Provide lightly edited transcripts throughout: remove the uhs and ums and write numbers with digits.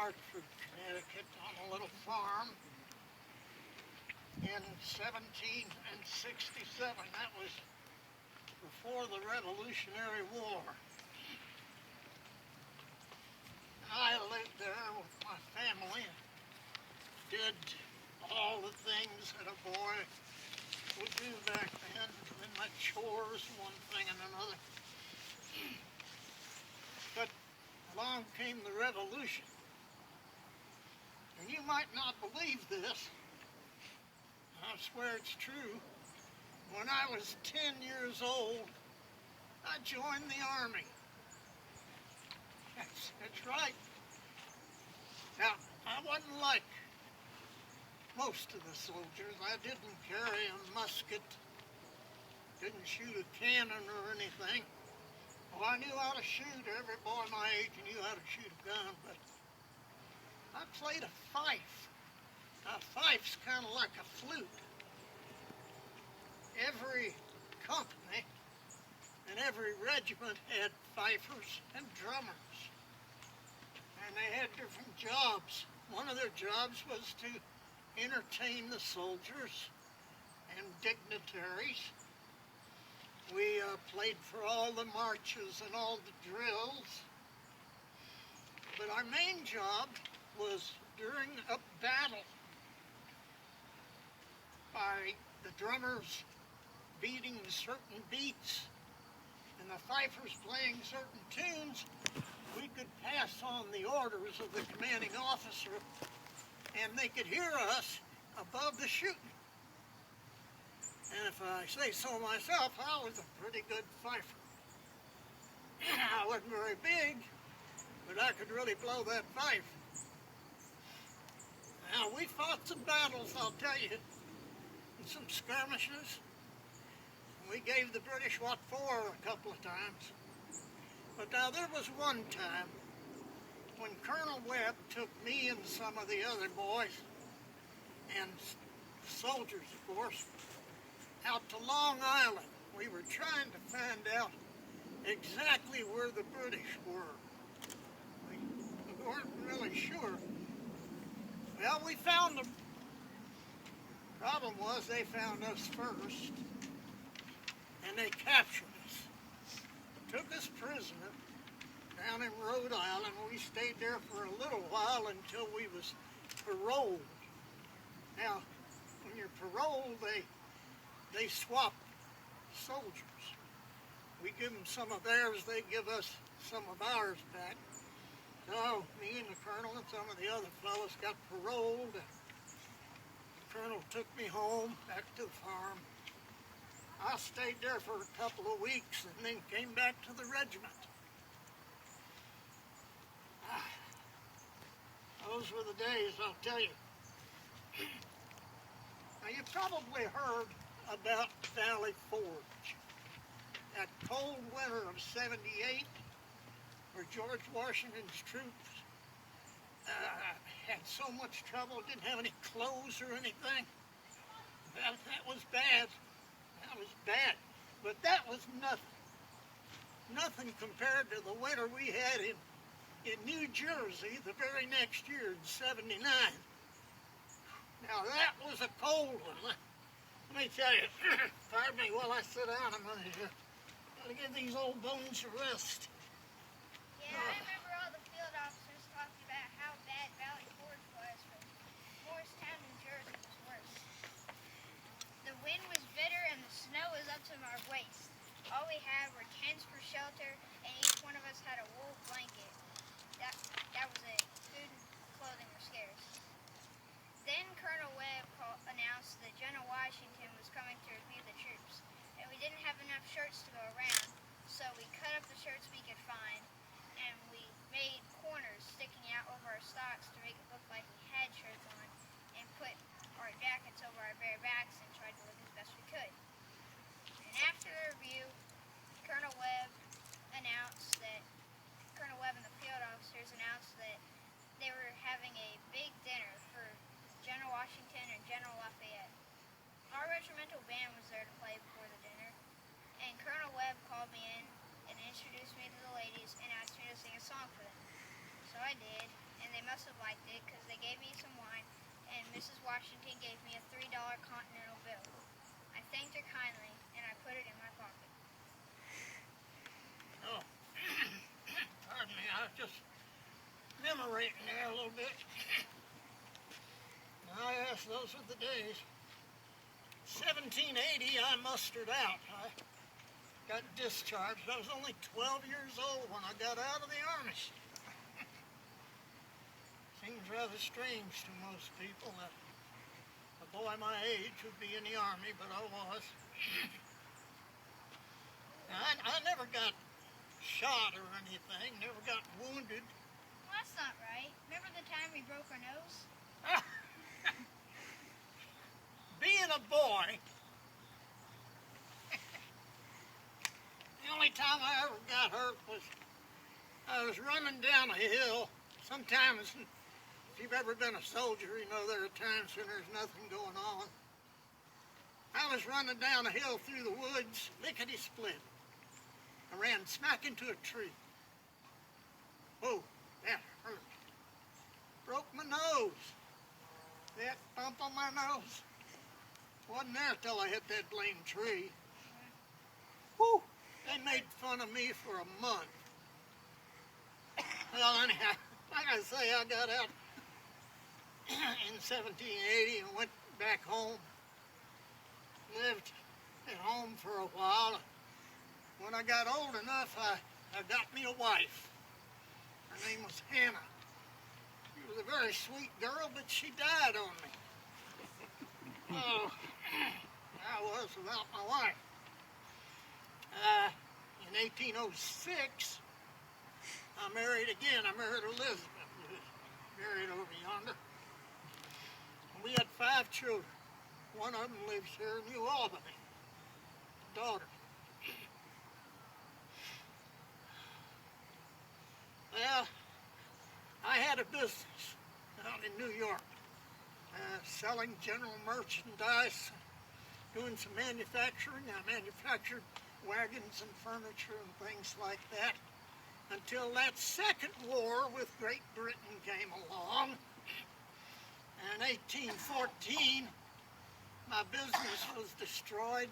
Hartford, Connecticut, on a little farm in 1767. That was before the Revolutionary War. I lived there with my family, did all the things that a boy would do back then, and my chores, one thing and another. But along came the revolution. And you might not believe this, I swear it's true. When I was 10 years old, I joined the Army. That's right. Now, I wasn't like most of the soldiers. I didn't carry a musket, didn't shoot a cannon or anything. Well, I knew how to shoot. Every boy my age knew how to shoot a gun, but I played a fife. Now, a fife's kind of like a flute. Every company and every regiment had fifers and drummers. And they had different jobs. One of their jobs was to entertain the soldiers and dignitaries. We played for all the marches and all the drills. But our main job was during a battle, by the drummers beating certain beats and the fifers playing certain tunes, we could pass on the orders of the commanding officer, and they could hear us above the shooting. And if I say so myself, I was a pretty good fifer. I wasn't very big, but I could really blow that fife. Now, we fought some battles, I'll tell you, and some skirmishes. We gave the British what for a couple of times. But now there was one time when Colonel Webb took me and some of the other boys, and soldiers of course, out to Long Island. We were trying to find out exactly where the British were. We weren't really sure. Well, we found them. Problem was they found us first, and they captured us. Took us prisoner down in Rhode Island. We stayed there for a little while until we was paroled. Now, when you're paroled, they swap soldiers. We give them some of theirs, they give us some of ours back. So me and the colonel and some of the other fellows got paroled. The colonel took me home, back to the farm. I stayed there for a couple of weeks and then came back to the regiment. Those were the days, I'll tell you. Now, you probably heard about Valley Forge. That cold winter of '78, where George Washington's troops had so much trouble, didn't have any clothes or anything. That was bad. That was bad. But that was nothing. Nothing compared to the winter we had in New Jersey the very next year in '79. Now that was a cold one. Let me tell you, pardon me while I sit down, I'm going to give these old bones a rest. Yeah, I remember all the field officers talking about how bad Valley Forge was, but Morristown, New Jersey was worse. The wind was bitter and the snow was up to our waist. All we had were tents for shelter, and each one of us had a wool blanket. That was it. Food and clothing were scarce. Then Colonel Webb announced that General Washington was coming to review the troops, and we didn't have enough shirts to go around, so we cut up the shirts we could find, and we made corners sticking out over our socks to make it look like we had shirts on, and put our jackets over our bare backs and tried to look as best we could. And after the review, Colonel Webb and the field officers announced that they were having a big dinner for General Washington and General Lafayette. Our regimental band was there to play before the dinner, and Colonel Webb called me in and introduced me to the ladies and asked me to sing a song for them. So I did, and they must have those were the days. 1780, I mustered out. I got discharged. I was only 12 years old when I got out of the Army. Seems rather strange to most people that a boy my age would be in the Army, but I was. Now, I never got shot or anything, never got wounded. Well, that's not right. Remember the time we broke our nose? Being a boy, the only time I ever got hurt was I was running down a hill. Sometimes, if you've ever been a soldier, you know there are times when there's nothing going on. I was running down a hill through the woods, lickety-split. I ran smack into a tree. Oh, that hurt. Broke my nose. That bump on my nose. Wasn't there till I hit that blame tree. Whew, they made fun of me for a month. Well, anyhow, like I say, I got out in 1780 and went back home. Lived at home for a while. When I got old enough, I got me a wife. Her name was Hannah. She was a very sweet girl, but she died on me. Oh, I was without my wife. In 1806, I married again. I married Elizabeth, who was married over yonder. And we had 5 children. One of them lives here in New Albany, a daughter. Well, I had a business out in New York, selling general merchandise, doing some manufacturing. I manufactured wagons and furniture and things like that until that second war with Great Britain came along. And in 1814, my business was destroyed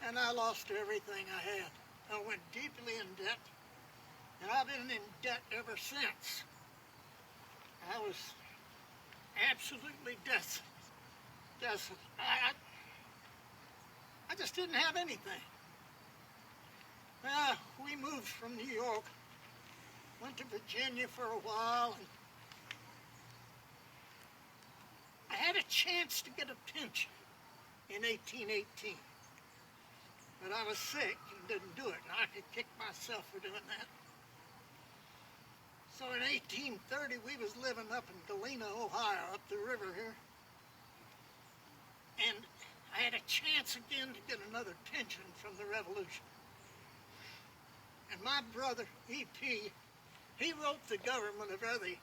and I lost everything I had. I went deeply in debt, and I've been in debt ever since. I was absolutely desolate. I just didn't have anything. We moved from New York, went to Virginia for a while, and I had a chance to get a pension in 1818. But I was sick and didn't do it, and I could kick myself for doing that. So in 1830, we was living up in Galena, Ohio, up the river here. And I had a chance again to get another pension from the Revolution. And my brother, E.P., he wrote the government a very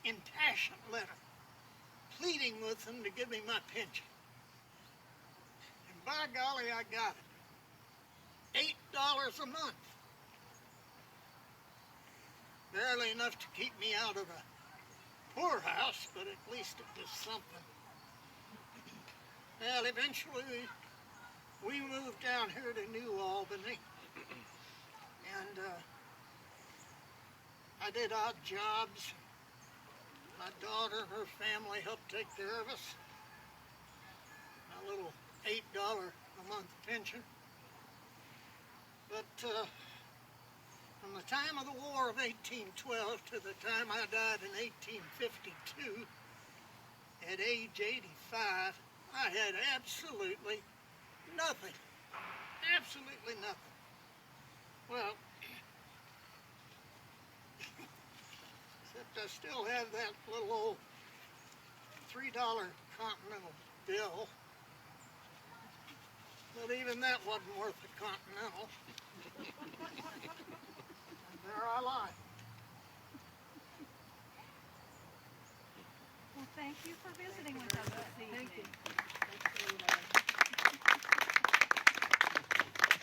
impassioned letter, pleading with them to give me my pension. And by golly, I got it. $8 a month. Barely enough to keep me out of the poorhouse, but at least it was something. Well, eventually we moved down here to New Albany, and I did odd jobs. My daughter, her family helped take care of us. A little $8 a month pension. But from the time of the War of 1812 to the time I died in 1852, at age 85, I had absolutely nothing. Absolutely nothing. Well, except I still have that little old $3 Continental bill. But even that wasn't worth a Continental. And there I lie. Well, thank you for visiting with us this evening. Thank you.